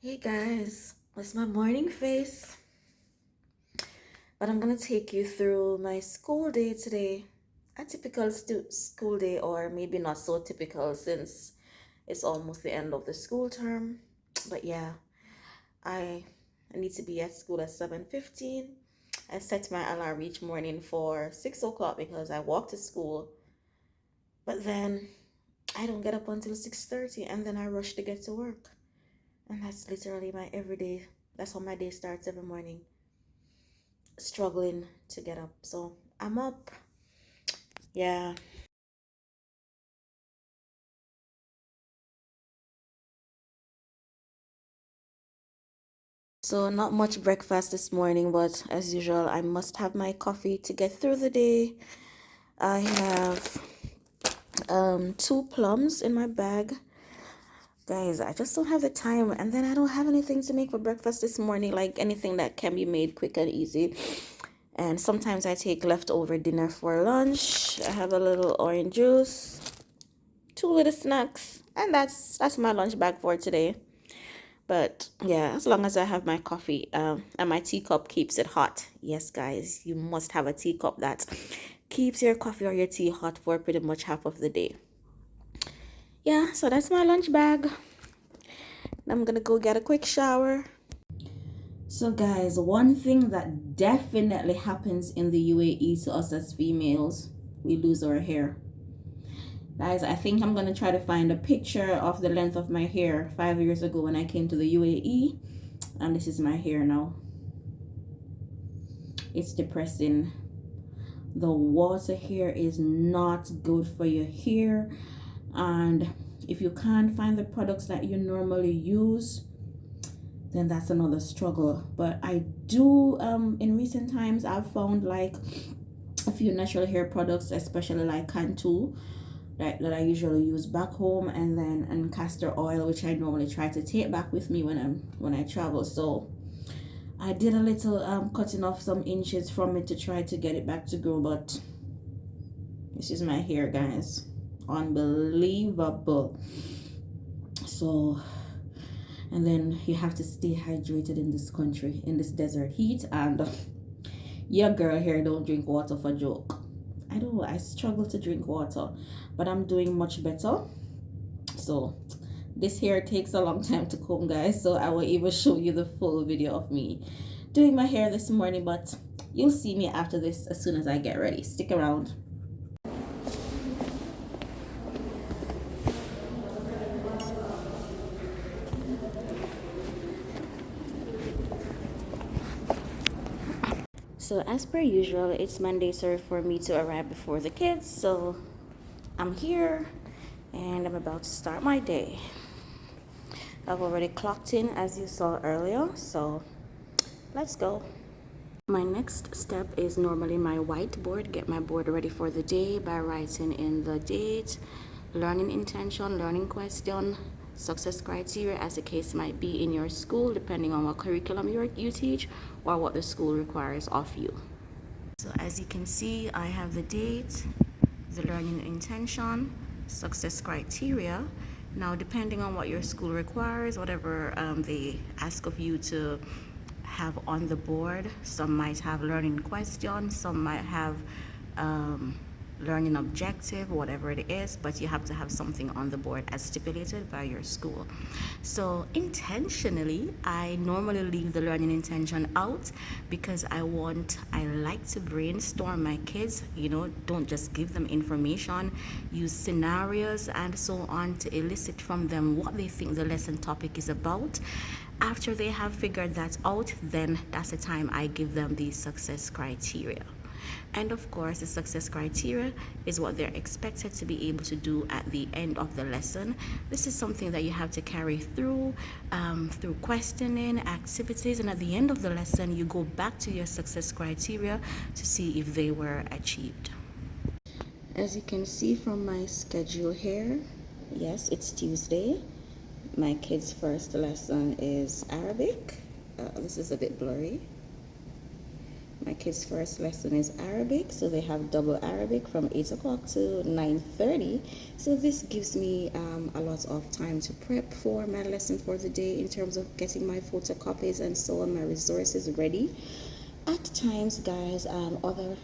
Hey guys, it's my morning face, but I'm gonna take you through my school day today. A typical school day, or maybe not so typical since it's almost the end of the school term. But yeah, I I need to be at school at 7:15. I set my alarm each morning for 6 o'clock because I walk to school, but then I don't get up until 6:30 and then I rush to get to work. And that's literally my everyday. That's how my day starts every morning. Struggling to get up. So I'm up. Yeah. So not much breakfast this morning, but as usual, I must have my coffee to get through the day. I have two plums in my bag. Guys, I just don't have the time, and then I don't have anything to make for breakfast this morning, like anything that can be made quick and easy. And sometimes I take leftover dinner for lunch. I have a little orange juice, two little snacks, and that's my lunch bag for today. But yeah, as long as I have my coffee, and my teacup keeps it hot. Yes, guys, you must have a teacup that keeps your coffee or your tea hot for pretty much half of the day. Yeah, so that's my lunch bag. I'm gonna go get a quick shower. So, guys, one thing that definitely happens in the UAE to us as females, we lose our hair. Guys, I think I'm gonna try to find a picture of the length of my hair 5 years ago when I came to the UAE, and this is my hair now. It's depressing. The water here is not good for your hair, and if you can't find the products that you normally use, then that's another struggle. But I do, in recent times, I've found like a few natural hair products, especially like Cantu, that I usually use back home, and castor oil, which I normally try to take back with me when I travel. So I did a little cutting off some inches from it to try to get it back to grow, but this is my hair, guys. Unbelievable. So, and then you have to stay hydrated in this country, in this desert heat, and your girl here don't drink water for joke. I struggle to drink water, but I'm doing much better. So this hair takes a long time to comb, guys, so I will even show you the full video of me doing my hair this morning, but you'll see me after this as soon as I get ready. Stick around. So as per usual, it's mandatory for me to arrive before the kids, so I'm here and I'm about to start my day. I've already clocked in as you saw earlier, so let's go. My next step is normally my whiteboard. Get my board ready for the day by writing in the date, learning intention, learning question, success criteria, as the case might be in your school, depending on what curriculum you teach or what the school requires of you. So as you can see, I have the date, the learning intention, success criteria. Now, depending on what your school requires, whatever they ask of you to have on the board, some might have learning questions, some might have um, learning objective, whatever it is, but you have to have something on the board as stipulated by your school. So intentionally, I normally leave the learning intention out because I like to brainstorm my kids, don't just give them information, use scenarios and so on to elicit from them what they think the lesson topic is about. After they have figured that out, then that's the time I give them the success criteria. And of course, the success criteria is what they're expected to be able to do at the end of the lesson. This is something that you have to carry through questioning, activities, and at the end of the lesson, you go back to your success criteria to see if they were achieved. As you can see from my schedule here, yes, it's Tuesday. My kids' first lesson is Arabic. This is a bit blurry. My kids' first lesson is Arabic, so they have double Arabic from 8 o'clock to 9:30. So this gives me a lot of time to prep for my lesson for the day in terms of getting my photocopies and so on, my resources ready. At times, guys, other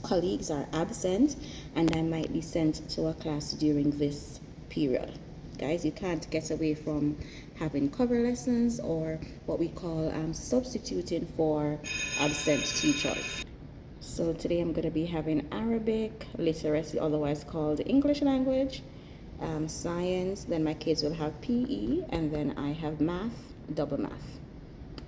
colleagues are absent and I might be sent to a class during this period. Guys, you can't get away from having cover lessons or what we call substituting for absent teachers. So today I'm going to be having Arabic literacy, otherwise called English language, science, then my kids will have PE, and then I have math, double math.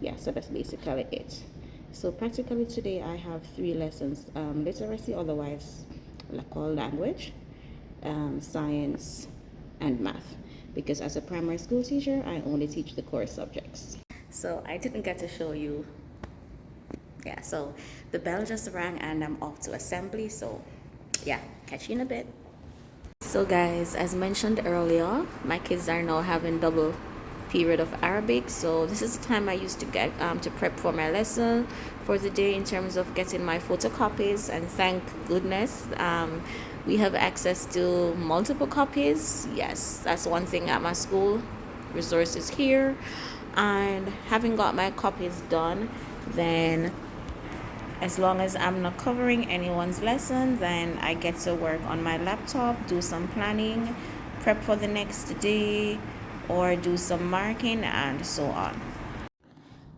Yeah, so that's basically it. So practically today I have 3 lessons: literacy, otherwise called language, science, and math, because as a primary school teacher I only teach the core subjects. So I didn't get to show you. Yeah, so the bell just rang and I'm off to assembly, so yeah, catch you in a bit. So guys, as mentioned earlier, my kids are now having double period of Arabic, so this is the time I used to get to prep for my lesson for the day in terms of getting my photocopies, and thank goodness we have access to multiple copies. Yes, that's one thing at my school, resources here. And having got my copies done, then as long as I'm not covering anyone's lesson, then I get to work on my laptop, do some planning, prep for the next day, or do some marking and so on.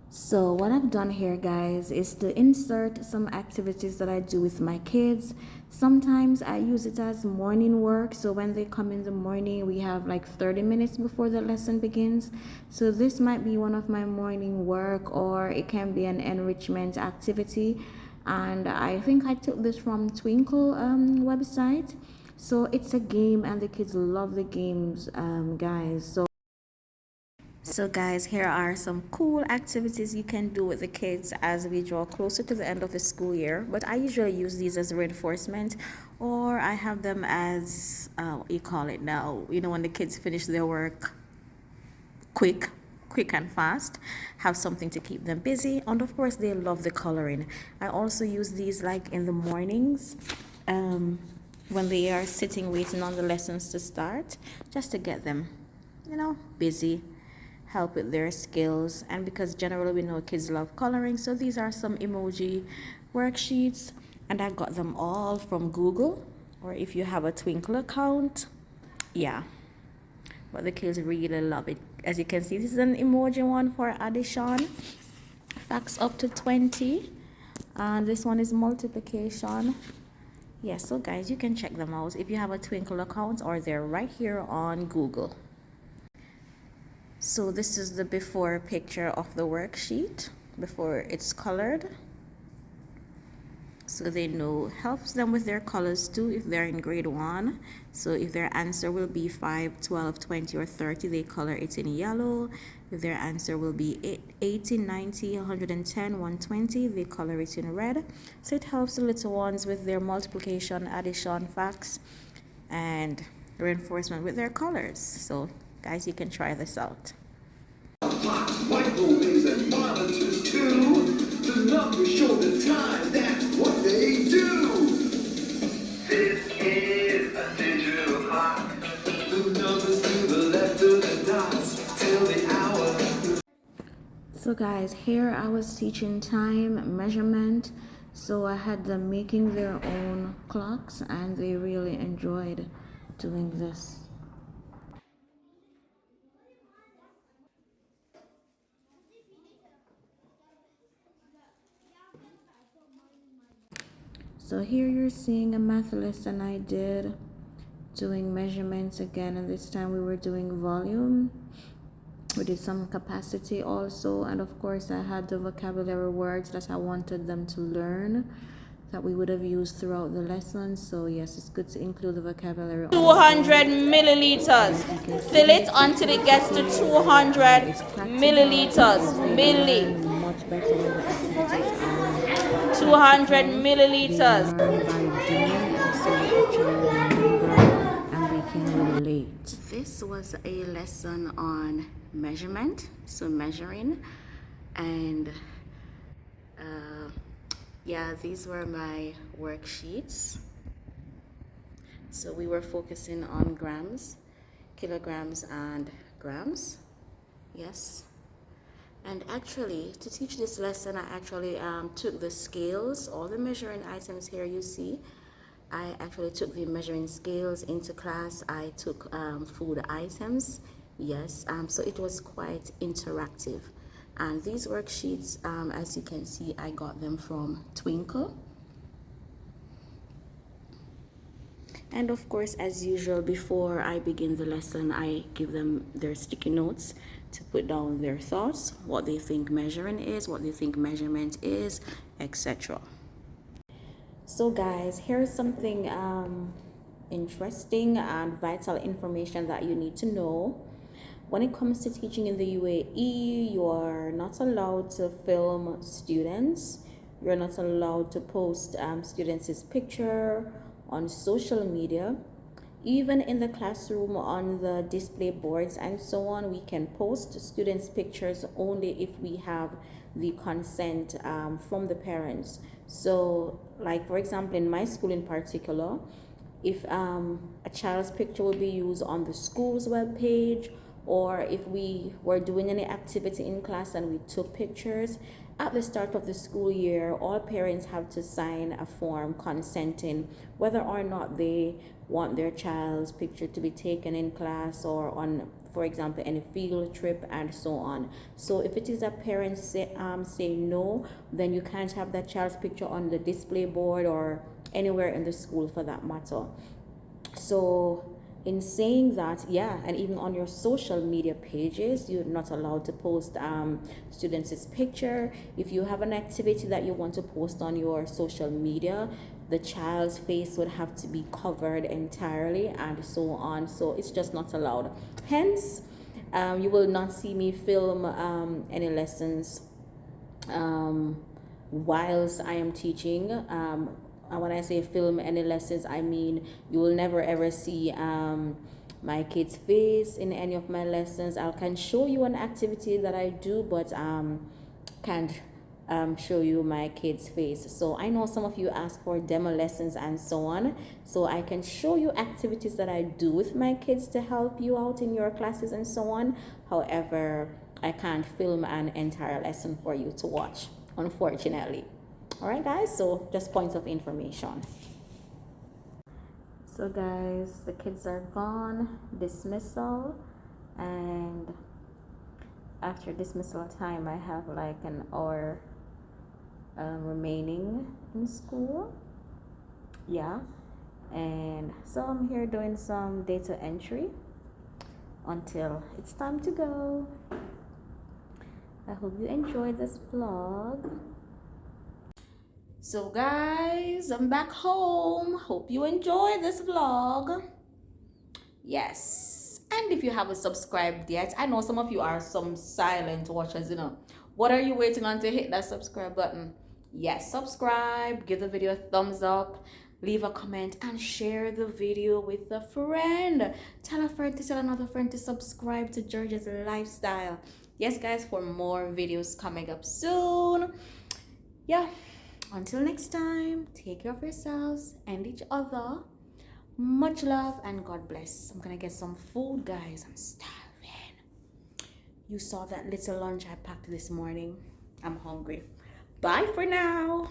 So what I've done here, guys, is to insert some activities that I do with my kids. Sometimes I use it as morning work, so when they come in the morning we have like 30 minutes before the lesson begins. So this might be one of my morning work, or it can be an enrichment activity. And I think I took this from Twinkle website. So it's a game and the kids love the games, guys. So guys, here are some cool activities you can do with the kids as we draw closer to the end of the school year. But I usually use these as reinforcement, or I have them as what you call it now, you know, when the kids finish their work quick and fast, have something to keep them busy. And of course they love the coloring. I also use these like in the mornings when they are sitting waiting on the lessons to start, just to get them, you know, busy, help with their skills. And because generally we know kids love coloring, so these are some emoji worksheets, and I got them all from Google, or if you have a Twinkle account, yeah, but the kids really love it. As you can see, this is an emoji one for addition, facts up to 20, and this one is multiplication. Yeah, so guys, you can check them out if you have a Twinkle account, or they're right here on Google. So this is the before picture of the worksheet before it's colored, so they know, helps them with their colors too if they're in grade 1. So if their answer will be 5, 12, 20, or 30, they color it in yellow. If their answer will be 80, 90, 110, 120, they color it in red. So it helps the little ones with their multiplication, addition, facts, and reinforcement with their colors. So guys, you can try this out. Microwaves and monitors too. The numbers show the time, that's what they do. This is a digital clock. The numbers to the left of the dots till the hour. So guys, here I was teaching time measurement, so I had them making their own clocks and they really enjoyed doing this. So here you're seeing a math lesson I did, doing measurements again, and this time we were doing volume. We did some capacity also, and of course I had the vocabulary words that I wanted them to learn that we would have used throughout the lesson. So yes, it's good to include the vocabulary. 200 milliliters. Fill it until it gets to 200 milliliters. Milli. Much better when the activities are 200 milliliters. And we can relate. This was a lesson on measurement, so measuring, and yeah, these were my worksheets. So we were focusing on grams, kilograms, and grams. Yes. And actually, to teach this lesson, I actually took the scales, all the measuring items here you see. I actually took the measuring scales into class. I took food items. Yes, so it was quite interactive. And these worksheets, as you can see, I got them from Twinkle. And of course, as usual, before I begin the lesson, I give them their sticky notes to put down their thoughts, what they think measuring is, what they think measurement is, etc. So guys, here's something interesting and vital information that you need to know. When it comes to teaching in the UAE, you are not allowed to film students. You're not allowed to post students' picture on social media. Even in the classroom, on the display boards and so on, we can post students' pictures only if we have the consent from the parents. So, like for example, in my school in particular, if a child's picture will be used on the school's web page, or if we were doing any activity in class and we took pictures, at the start of the school year, all parents have to sign a form consenting whether or not they want their child's picture to be taken in class or on, for example, any field trip and so on. So if it is a parent say no, then you can't have that child's picture on the display board or anywhere in the school for that matter. So in saying that, yeah, and even on your social media pages, you're not allowed to post students' picture. If you have an activity that you want to post on your social media, the child's face would have to be covered entirely and so on. So it's just not allowed. Hence, you will not see me film any lessons whilst I am teaching. And when I say film any lessons, I mean you will never ever see my kid's face in any of my lessons. I can show you an activity that I do, but can't show you my kid's face. So I know some of you ask for demo lessons and so on. So I can show you activities that I do with my kids to help you out in your classes and so on. However, I can't film an entire lesson for you to watch, unfortunately. All right, guys, so just points of information. So guys, the kids are gone, dismissal, and after dismissal time I have like an hour remaining in school. Yeah, and so I'm here doing some data entry until it's time to go. I hope you enjoyed this vlog. So guys, I'm back home. Hope you enjoy this vlog. Yes, and if you haven't subscribed yet, I know some of you are some silent watchers, you know. What are you waiting on to hit that subscribe button? Yes, subscribe, give the video a thumbs up, leave a comment, and share the video with a friend. Tell a friend to tell another friend to subscribe to Georgia's Lifestyle. Yes guys, for more videos coming up soon. Yeah, until next time, take care of yourselves and each other. Much love and God bless. I'm gonna get some food, guys. I'm starving. You saw that little lunch I packed this morning. I'm hungry. Bye for now.